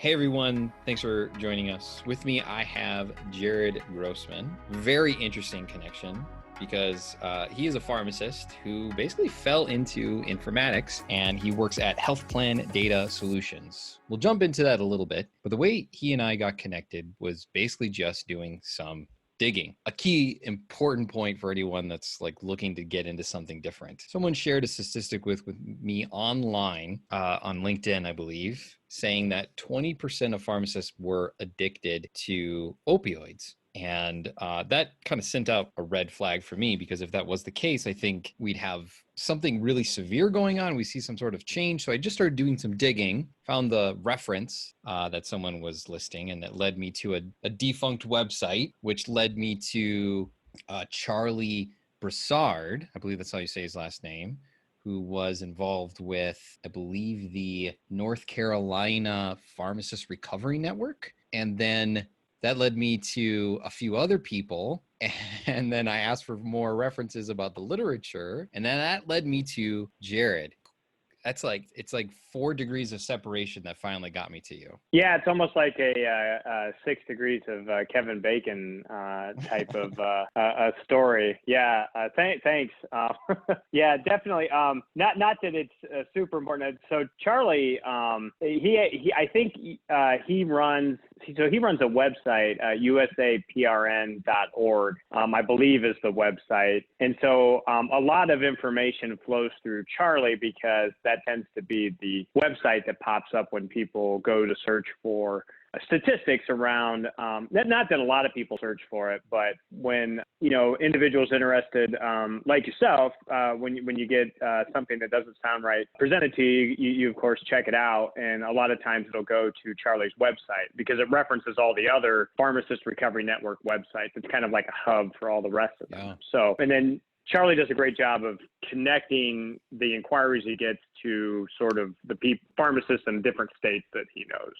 Hey everyone, thanks for joining us. With me, I have Jarrod Grossman. Very interesting connection because he is a pharmacist who basically fell into informatics and he works at Health Plan Data Solutions. We'll jump into that a little bit, but the way he and I got connected was basically just doing some digging. A key important point for anyone that's like looking to get into something different. Someone shared a statistic with me online on LinkedIn, I believe, saying that 20% of pharmacists were addicted to opioids. And that kind of sent out a red flag for me, because if that was the case, I think we'd have something really severe going on. We see some sort of change. So I just started doing some digging, found the reference that someone was listing, and that led me to a defunct website, which led me to Charlie Broussard. I believe that's how you say his last name, who was involved with, I believe, the North Carolina Pharmacist Recovery Network. And then that led me to a few other people. And then I asked for more references about the literature. And then that led me to Jarrod. It's like 4 degrees of separation that finally got me to you. Yeah, it's almost like a 6 degrees of Kevin Bacon type of a story. Yeah, thanks. Yeah, definitely. Not that it's super important. So Charlie, I think he runs a website, USAPRN.org, I believe is the website. And so a lot of information flows through Charlie, because that tends to be the website that pops up when people go to search for statistics around, not that a lot of people search for it, but when, individuals interested, like yourself, when you get something that doesn't sound right presented to you, you of course check it out. And a lot of times it'll go to Charlie's website because it references all the other Pharmacist Recovery Network websites. It's kind of like a hub for all the rest of them. Yeah. So, and then Charlie does a great job of connecting the inquiries he gets to sort of the pharmacists in different states that he knows.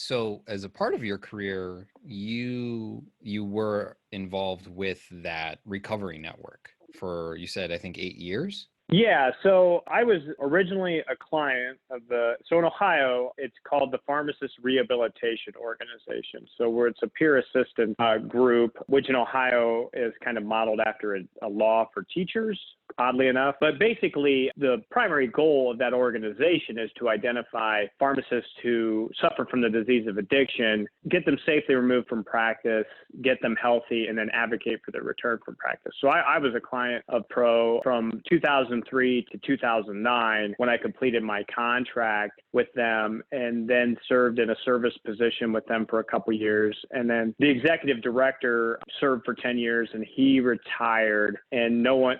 So as a part of your career, you were involved with that recovery network for, you said, I think 8 years? Yeah, so I was originally a client of so in Ohio, it's called the Pharmacist Rehabilitation Organization. So it's a peer assistance group, which in Ohio is kind of modeled after a law for teachers, oddly enough. But basically, the primary goal of that organization is to identify pharmacists who suffer from the disease of addiction, get them safely removed from practice, get them healthy, and then advocate for their return from practice. So I was a client of Pro from 2003 to 2009 when I completed my contract with them, and then served in a service position with them for a couple years. And then the executive director served for 10 years, and he retired, and no one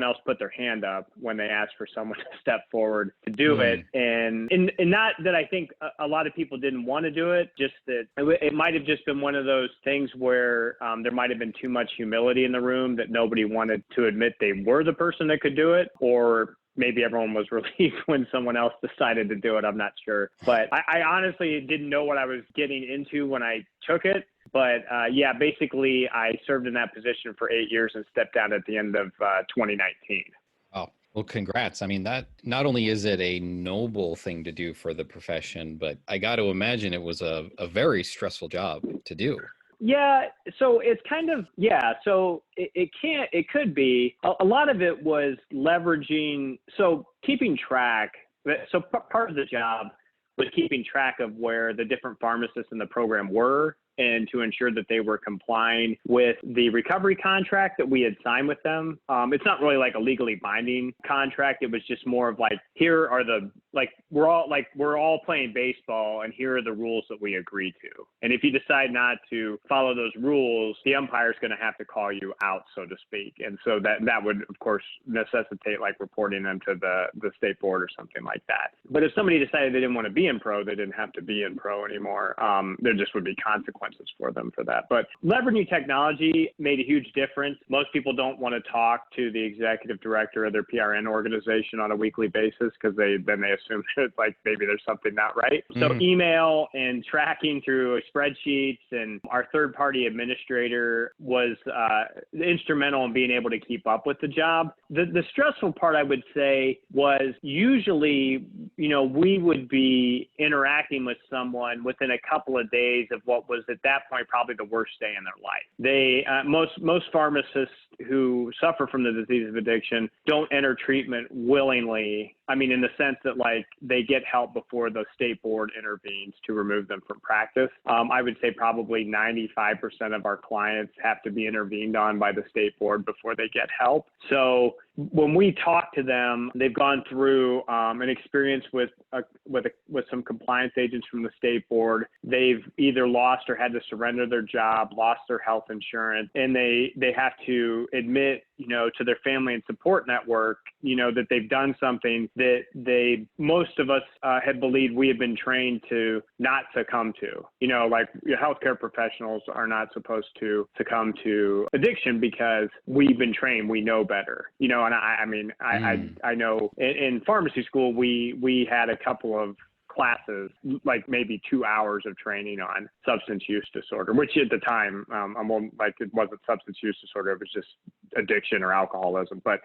else put their hand up when they asked for someone to step forward to do it. And not that I think a lot of people didn't want to do it, just that it might have just been one of those things where there might have been too much humility in the room that nobody wanted to admit they were the person that could do it, or maybe everyone was relieved when someone else decided to do it. I'm not sure. But I honestly didn't know what I was getting into when I took it. But yeah, basically I served in that position for 8 years and stepped down at the end of 2019. Oh, well, congrats. I mean, that not only is it a noble thing to do for the profession, but I got to imagine it was a very stressful job to do. Yeah, so it's kind of, so it could be, a lot of it was leveraging, so keeping track, so part of the job was keeping track of where the different pharmacists in the program were, and to ensure that they were complying with the recovery contract that we had signed with them. It's not really like a legally binding contract. It was just more of like, here are we're all playing baseball, and here are the rules that we agree to. And if you decide not to follow those rules, the umpire's going to have to call you out, so to speak. And so that would, of course, necessitate like reporting them to the state board or something like that. But if somebody decided they didn't want to be in pro, they didn't have to be in pro anymore. There just would be consequences consequences for them for that. But leveraging technology made a huge difference. Most people don't want to talk to the executive director of their PRN organization on a weekly basis because then they assume that like maybe there's something not right. So email and tracking through spreadsheets, and our third-party administrator was instrumental in being able to keep up with the job. The stressful part, I would say, was usually, we would be interacting with someone within a couple of days of what was at that point probably the worst day in their life. They most pharmacists who suffer from the disease of addiction don't enter treatment willingly. I mean, in the sense that like they get help before the state board intervenes to remove them from practice. I would say probably 95% of our clients have to be intervened on by the state board before they get help. So when we talk to them, they've gone through an experience with some compliance agents from the state board. They've either lost or had to surrender their job, lost their health insurance, and they have to admit, to their family and support network, that they've done something that most of us had believed we had been trained to not succumb to. Like healthcare professionals are not supposed to succumb to addiction because we've been trained, we know better. And I know in pharmacy school, we had a couple of classes, like maybe 2 hours of training on substance use disorder, which at the time, it wasn't substance use disorder, it was just addiction or alcoholism. But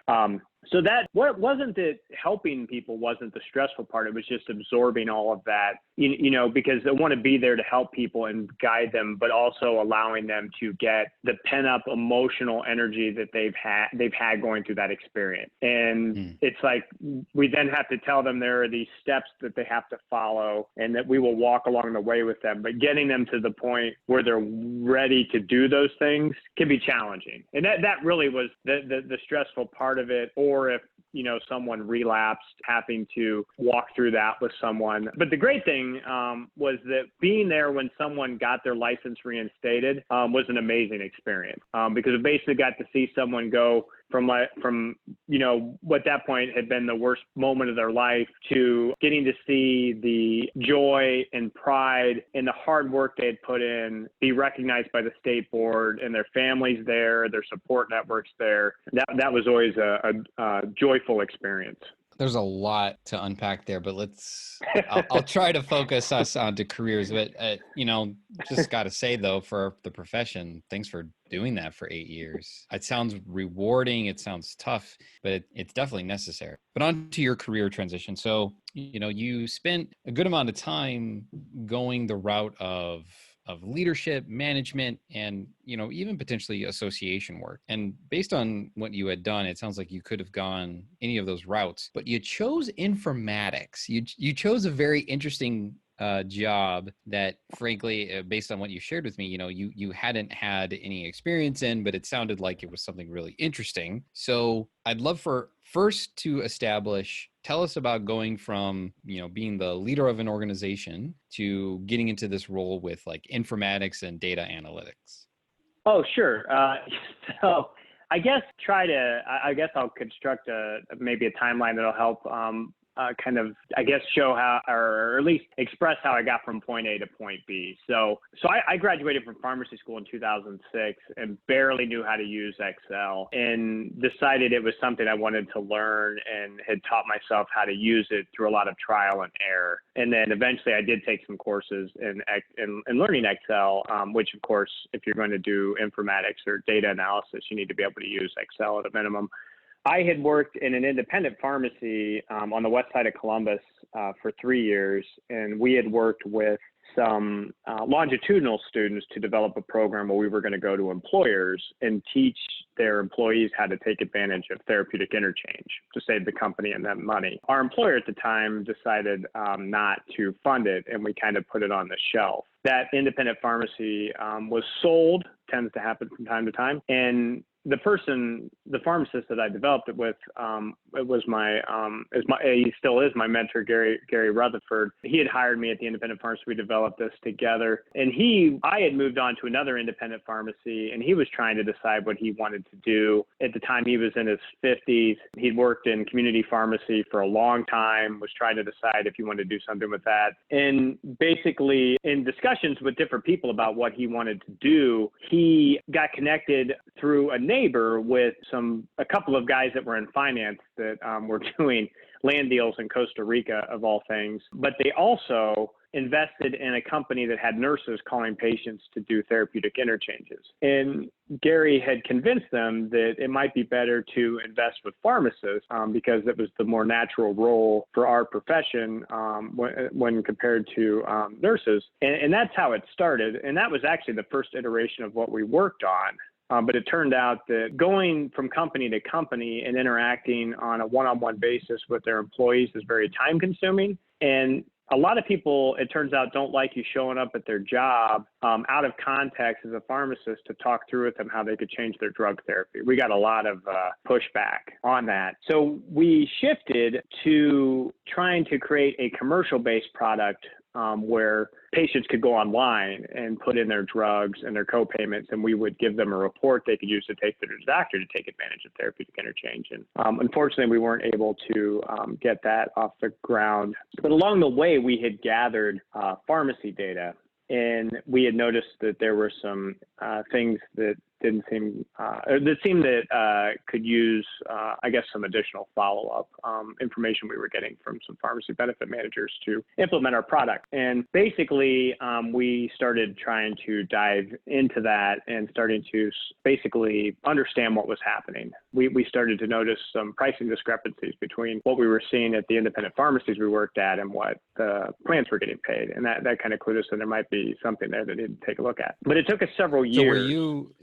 so that what wasn't it helping people wasn't the stressful part. It was just absorbing all of that, because they want to be there to help people and guide them, but also allowing them to get the pent up emotional energy that they've had going through that experience. And it's like, we then have to tell them there are these steps that they have to follow and that we will walk along the way with them, but getting them to the point where they're ready to do those things can be challenging. And that really was the stressful part of it. Or if, someone relapsed, having to walk through that with someone. But the great thing was that being there when someone got their license reinstated was an amazing experience because it basically got to see someone go from what that point had been the worst moment of their life to getting to see the joy and pride and the hard work they had put in be recognized by the state board, and their families there, their support networks there. That was always a joyful experience. There's a lot to unpack there, but I'll try to focus us onto careers. But, just got to say, though, for the profession, thanks for doing that for 8 years. It sounds rewarding. It sounds tough, but it's definitely necessary. But on to your career transition. So, you spent a good amount of time going the route of leadership, management, and, even potentially association work. And based on what you had done, it sounds like you could have gone any of those routes, but you chose informatics. You chose a very interesting job that, frankly, based on what you shared with me, you hadn't had any experience in, but it sounded like it was something really interesting. So I'd love for first to tell us about going from, being the leader of an organization to getting into this role with like informatics and data analytics. Oh, sure. So I guess I'll construct maybe a timeline that'll help show how, or at least express how I got from point A to point B. So I graduated from pharmacy school in 2006 and barely knew how to use Excel, and decided it was something I wanted to learn, and had taught myself how to use it through a lot of trial and error. And then eventually I did take some courses in learning Excel, which of course, if you're going to do informatics or data analysis, you need to be able to use Excel at a minimum. I had worked in an independent pharmacy on the west side of Columbus for 3 years, and we had worked with some longitudinal students to develop a program where we were going to go to employers and teach their employees how to take advantage of therapeutic interchange to save the company and them money. Our employer at the time decided not to fund it, and we kind of put it on the shelf. That independent pharmacy was sold, tends to happen from time to time, and the pharmacist that I developed it with, he still is my mentor, Gary Rutherford. He had hired me at the independent pharmacy. We developed this together, and I had moved on to another independent pharmacy, and he was trying to decide what he wanted to do. At the time, he was in his 50s. He'd worked in community pharmacy for a long time, was trying to decide if he wanted to do something with that. And basically, in discussions with different people about what he wanted to do, he got connected through a neighbor with a couple of guys that were in finance that were doing land deals in Costa Rica, of all things. But they also invested in a company that had nurses calling patients to do therapeutic interchanges. And Gary had convinced them that it might be better to invest with pharmacists because it was the more natural role for our profession when compared to nurses. And that's how it started. And that was actually the first iteration of what we worked on. But it turned out that going from company to company and interacting on a one-on-one basis with their employees is very time-consuming. And a lot of people, it turns out, don't like you showing up at their job out of context as a pharmacist to talk through with them how they could change their drug therapy. We got a lot of pushback on that. So we shifted to trying to create a commercial-based product where patients could go online and put in their drugs and their co-payments, and we would give them a report they could use to take to their doctor to take advantage of therapeutic interchange. And unfortunately, we weren't able to get that off the ground. But along the way, we had gathered pharmacy data, and we had noticed that there were some things that didn't seem, that seemed that could use, I guess, some additional follow-up information we were getting from some pharmacy benefit managers to implement our product. And basically, we started trying to dive into that and starting to basically understand what was happening. We started to notice some pricing discrepancies between what we were seeing at the independent pharmacies we worked at and what the plans were getting paid. And that kind of clued us in there might be something there that needed to take a look at. But it took us several years.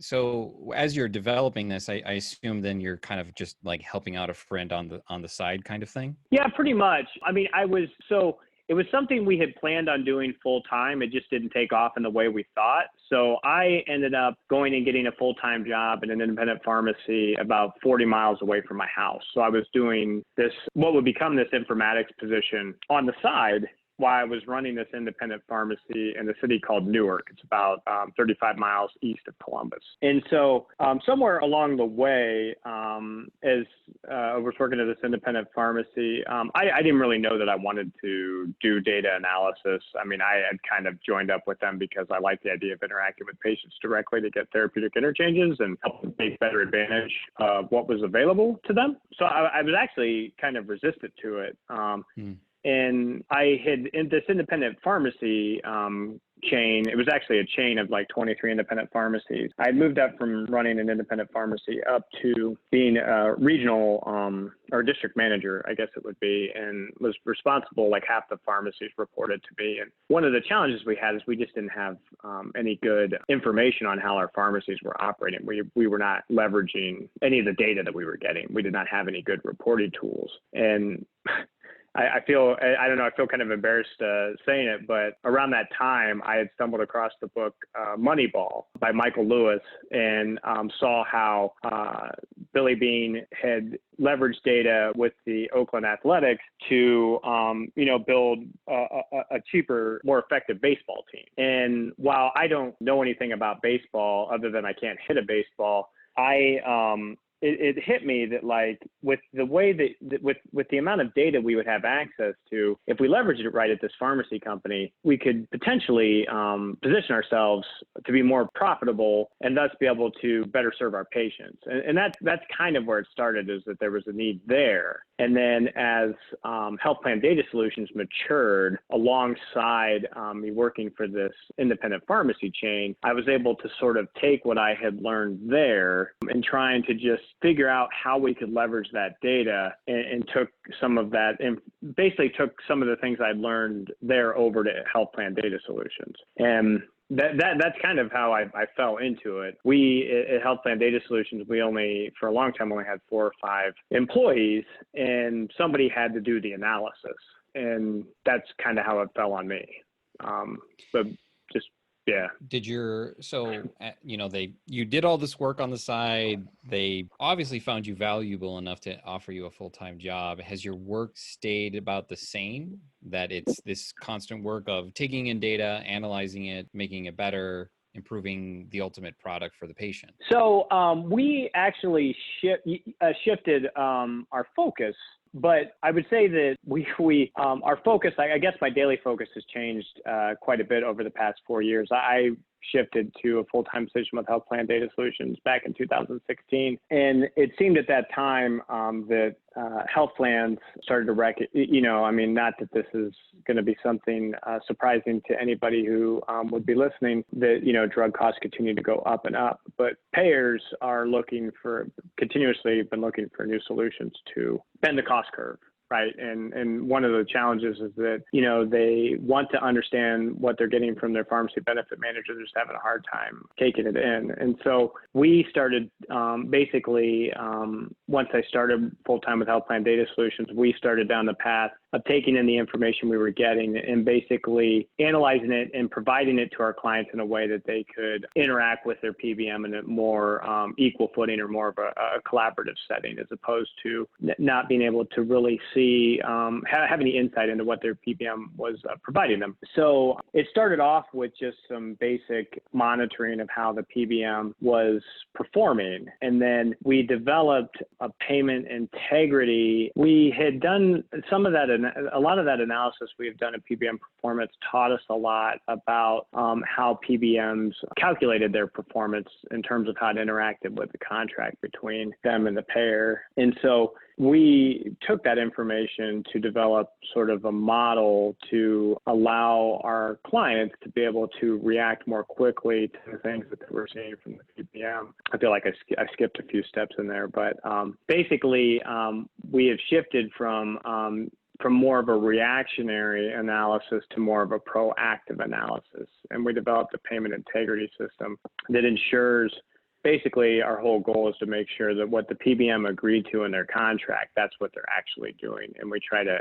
So as you're developing this, I assume then you're kind of just like helping out a friend on the side kind of thing? Yeah, pretty much. I mean, it was something we had planned on doing full time. It just didn't take off in the way we thought. So I ended up going and getting a full-time job in an independent pharmacy about 40 miles away from my house. So I was doing what would become this informatics position on the side while I was running this independent pharmacy in a city called Newark. It's about 35 miles east of Columbus. And so somewhere along the way, as I was working at this independent pharmacy, I didn't really know that I wanted to do data analysis. I mean, I had kind of joined up with them because I liked the idea of interacting with patients directly to get therapeutic interchanges and help them take better advantage of what was available to them. So I was actually kind of resistant to it. And I had, in this independent pharmacy chain, it was actually a chain of like 23 independent pharmacies. I had moved up from running an independent pharmacy up to being a regional or district manager, I guess it would be, and was responsible, like half the pharmacies reported to me. And one of the challenges we had is we just didn't have any good information on how our pharmacies were operating. We were not leveraging any of the data that we were getting. We did not have any good reporting tools. And I feel kind of embarrassed saying it, but around that time, I had stumbled across the book Moneyball by Michael Lewis and saw how Billy Beane had leveraged data with the Oakland Athletics to, build a cheaper, more effective baseball team. And while I don't know anything about baseball other than I can't hit a baseball, it hit me that, like, with the way that with the amount of data we would have access to, if we leveraged it right at this pharmacy company, we could potentially position ourselves to be more profitable and thus be able to better serve our patients. And that's kind of where it started, is that there was a need there. And then as health plan data solutions matured alongside me working for this independent pharmacy chain, I was able to sort of take what I had learned there and trying to just figure out how we could leverage that data and took some of that and basically took some of the things I'd learned there over to health plan data solutions. And that's kind of how I fell into it. We at Health Plan Data Solutions, for a long time only had 4 or 5 employees, and somebody had to do the analysis, and that's kind of how it fell on me. But just Yeah. You did all this work on the side. They obviously found you valuable enough to offer you a full-time job. Has your work stayed about the same, that it's this constant work of taking in data, analyzing it, making it better, improving the ultimate product for the patient? So we actually shifted our focus, but I would say that our focus, I guess my daily focus has changed quite a bit over the past 4 years. I shifted to a full-time position with Health Plan Data Solutions back in 2016. And it seemed at that time that health plans started to not that this is going to be something surprising to anybody who would be listening, that, drug costs continue to go up and up, but payers are continuously been looking for new solutions to bend the cost curve. Right. And one of the challenges is that, they want to understand what they're getting from their pharmacy benefit manager. They're just having a hard time taking it in. And so we started once I started full-time with Health Plan Data Solutions, we started down the path of taking in the information we were getting and basically analyzing it and providing it to our clients in a way that they could interact with their PBM in a more equal footing or more of a collaborative setting, as opposed to not being able to really see, have any insight into what their PBM was providing them. So it started off with just some basic monitoring of how the PBM was performing. And then we developed a payment integrity. We had done some of that, a lot of that analysis we have done at PBM performance taught us a lot about how PBMs calculated their performance in terms of how it interacted with the contract between them and the payer. And so we took that information to develop sort of a model to allow our clients to be able to react more quickly to the things that they were seeing from the PBM. I feel like I skipped a few steps in there, but basically we have shifted from more of a reactionary analysis to more of a proactive analysis. And we developed a payment integrity system that ensures, basically, our whole goal is to make sure that what the PBM agreed to in their contract, that's what they're actually doing, and we try to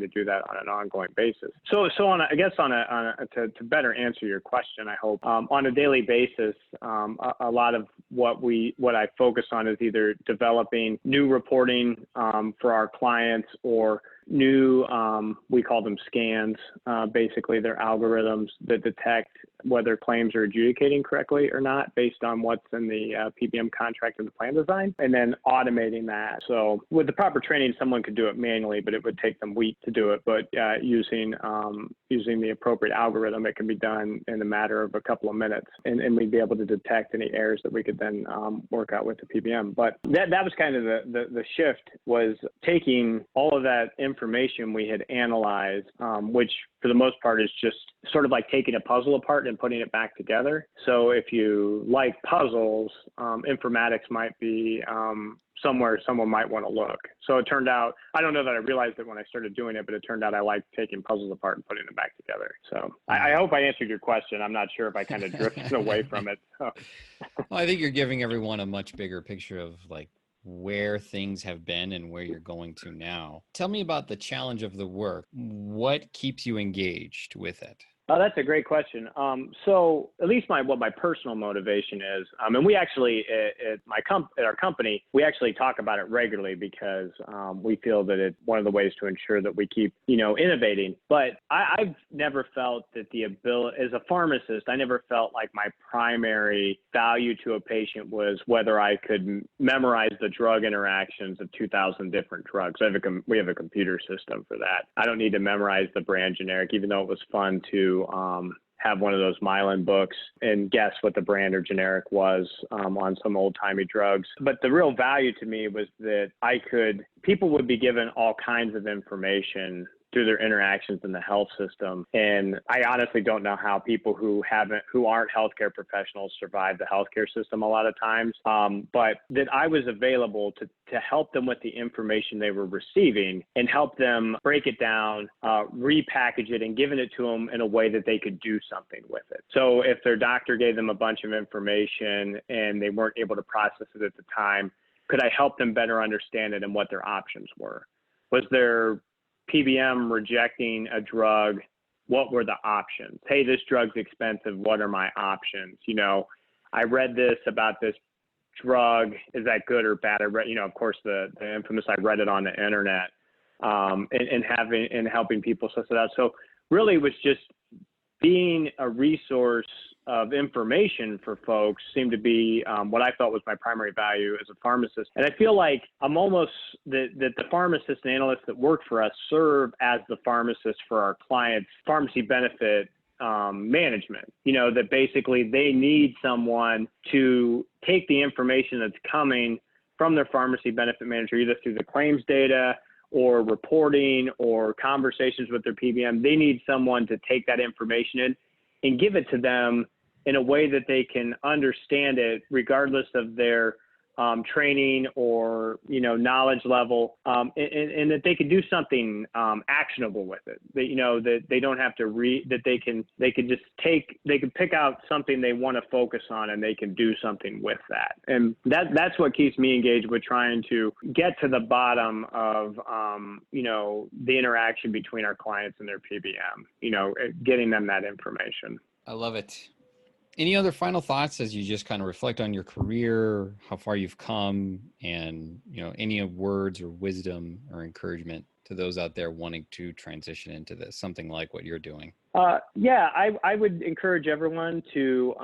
do that on an ongoing basis. So to better answer your question, I hope on a daily basis, a lot of what I focus on is either developing new reporting for our clients or new, we call them scans, basically they're algorithms that detect whether claims are adjudicating correctly or not based on what's in the PBM contract and the plan design, and then automating that. So with the proper training, someone could do it manually, but it would take them weeks to do it. But using the appropriate algorithm, it can be done in a matter of a couple of minutes, and we'd be able to detect any errors that we could then work out with the PBM. But that was kind of the shift, was taking all of that information we had analyzed, which for the most part is just sort of like taking a puzzle apart and putting it back together. So if you like puzzles, informatics might be somewhere someone might want to look. So it turned out, I don't know that I realized it when I started doing it, but it turned out I liked taking puzzles apart and putting them back together. So I hope I answered your question. I'm not sure if I kind of drifted away from it. So. Well, I think you're giving everyone a much bigger picture of like where things have been and where you're going to now. Tell me about the challenge of the work. What keeps you engaged with it? Oh, that's a great question. So at least what my personal motivation is, and we actually at our company, we actually talk about it regularly because we feel that it's one of the ways to ensure that we keep, innovating. But I've never felt that the ability, as a pharmacist, I never felt like my primary value to a patient was whether I could memorize the drug interactions of 2,000 different drugs. We have a computer system for that. I don't need to memorize the brand generic, even though it was fun to have one of those Mylan books and guess what the brand or generic was on some old-timey drugs. But the real value to me was that people would be given all kinds of information through their interactions in the health system. And I honestly don't know how people who aren't healthcare professionals survive the healthcare system a lot of times. But that I was available to help them with the information they were receiving and help them break it down, repackage it, and giving it to them in a way that they could do something with it. So if their doctor gave them a bunch of information and they weren't able to process it at the time, could I help them better understand it and what their options were? Was their PBM rejecting a drug what were the options? Hey, this drug's expensive. What are my options? I read this about this drug. Is that good or bad? I read, of course, the infamous, I read it on the internet, and helping people suss it out. So really it was just being a resource of information for folks seemed to be what I felt was my primary value as a pharmacist. And I feel like I'm almost that the pharmacists and analysts that work for us serve as the pharmacists for our clients' pharmacy benefit management. That basically they need someone to take the information that's coming from their pharmacy benefit manager, either through the claims data or reporting or conversations with their PBM. They need someone to take that information in and give it to them in a way that they can understand it regardless of their training or, knowledge level, and that they can do something actionable with it. That they don't have to read, that they can pick out something they want to focus on and they can do something with that. And that's what keeps me engaged with trying to get to the bottom of, the interaction between our clients and their PBM, getting them that information. I love it. Any other final thoughts as you just kind of reflect on your career, how far you've come, and any words or wisdom or encouragement to those out there wanting to transition into this, something like what you're doing? Yeah, I would encourage everyone to,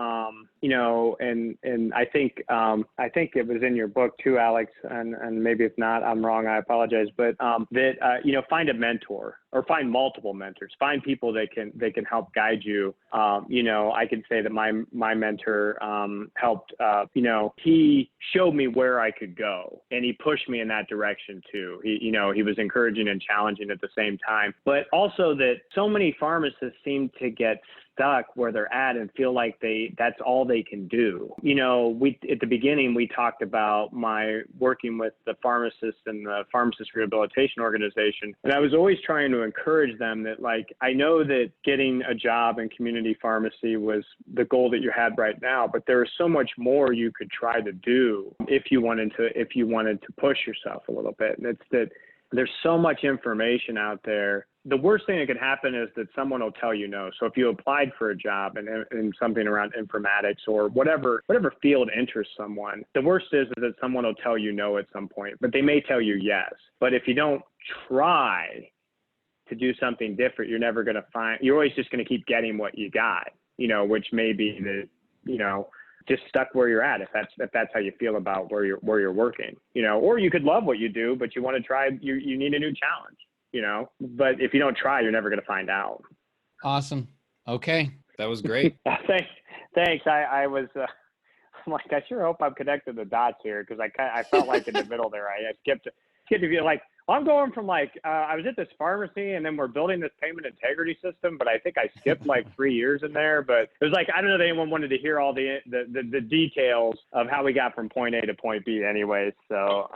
and I think it was in your book too, Alex, and maybe if not, I'm wrong, I apologize, but find a mentor or find multiple mentors, find people that can help guide you. I can say that my mentor helped, he showed me where I could go and he pushed me in that direction too. He was encouraging and challenging at the same time, but also that so many pharmacists seem to get stuck where they're at and feel like that's all they can do. At the beginning, we talked about my working with the pharmacists and the pharmacist rehabilitation organization. And I was always trying to encourage them that, I know that getting a job in community pharmacy was the goal that you had right now, but there is so much more you could try to do if you wanted to push yourself a little bit. And it's that there's so much information out there. The worst thing that could happen is that someone will tell you no. So if you applied for a job in something around informatics or whatever field interests someone, the worst is that someone will tell you no at some point, but they may tell you yes. But if you don't try to do something different, you're always just going to keep getting what you got, which may be just stuck where you're at, if that's how you feel about where you're working, or you could love what you do, but you want to try, you need a new challenge. But if you don't try, you're never going to find out. Awesome. Okay. That was great. Thanks. I was, I'm like, I sure hope I'm connected the dots here. Cause I felt like in the middle there, I skipped to be like, I'm going from I was at this pharmacy and then we're building this payment integrity system, but I think I skipped 3 years in there. But it was I don't know that anyone wanted to hear all the details of how we got from point A to point B anyways. So,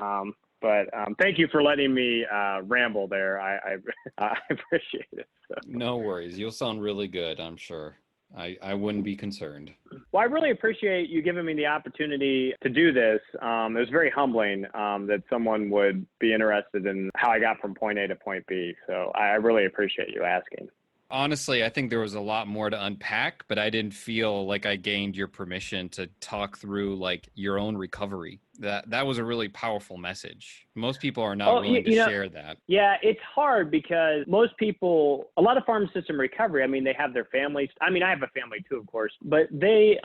but thank you for letting me ramble there. I appreciate it. So. No worries. You'll sound really good, I'm sure. I wouldn't be concerned. Well, I really appreciate you giving me the opportunity to do this. It was very humbling that someone would be interested in how I got from point A to point B. So I really appreciate you asking. Honestly, I think there was a lot more to unpack, but I didn't feel like I gained your permission to talk through your own recovery. That was a really powerful message. Most people are not willing to share that. Yeah, it's hard because most people, a lot of pharmacists in recovery, they have their families. I have a family too, of course, but they're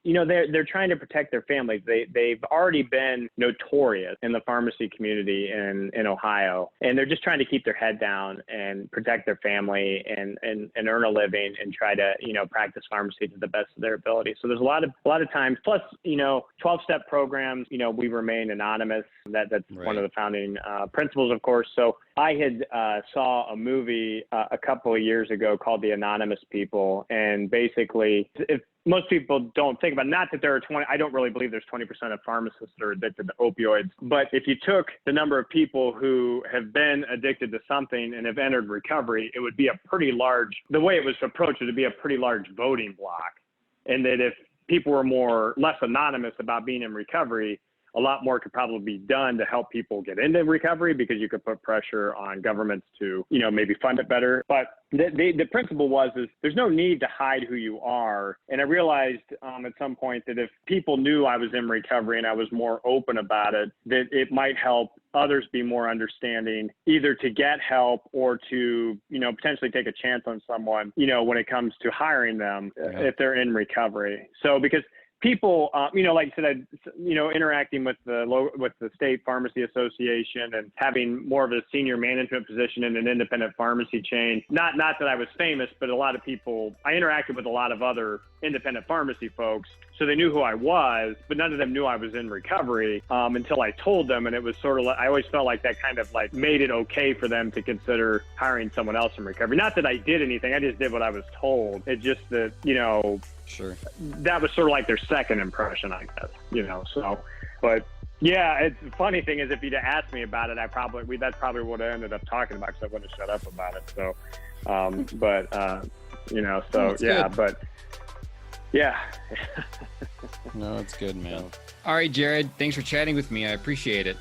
trying to protect their families. They've already been notorious in the pharmacy community in Ohio, and they're just trying to keep their head down and protect their family and earn a living and try to, practice pharmacy to the best of their ability. So there's a lot of times, plus, 12-step programs, we remain anonymous. That's right. One of the founding principles, of course. So I had saw a movie a couple of years ago called The Anonymous People. And basically, if most people don't think about it, not that there are I don't really believe there's 20% of pharmacists that are addicted to opioids. But if you took the number of people who have been addicted to something and have entered recovery, it would be a pretty large, the way it was approached, it would be a pretty large voting block. And that if people were less anonymous about being in recovery, a lot more could probably be done to help people get into recovery, because you could put pressure on governments to, maybe fund it better. But the principle is there's no need to hide who you are. And I realized at some point that if people knew I was in recovery and I was more open about it, that it might help others be more understanding, either to get help or to, potentially take a chance on someone, when it comes to hiring them if they're in recovery. So because people, like I said, interacting with the state pharmacy association and having more of a senior management position in an independent pharmacy chain. Not that I was famous, but a lot of people, I interacted with a lot of other independent pharmacy folks. So they knew who I was, but none of them knew I was in recovery until I told them. And it was sort of like, I always felt like that kind of like made it okay for them to consider hiring someone else in recovery. Not that I did anything, I just did what I was told. It's just that, Sure. that was sort of like their second impression, I guess, so, but yeah, it's the funny thing is if you'd asked me about it, that's probably what I ended up talking about, because I wouldn't have shut up about it. So, so yeah, good. but yeah. No, that's good, man. All right, Jarrod, thanks for chatting with me. I appreciate it.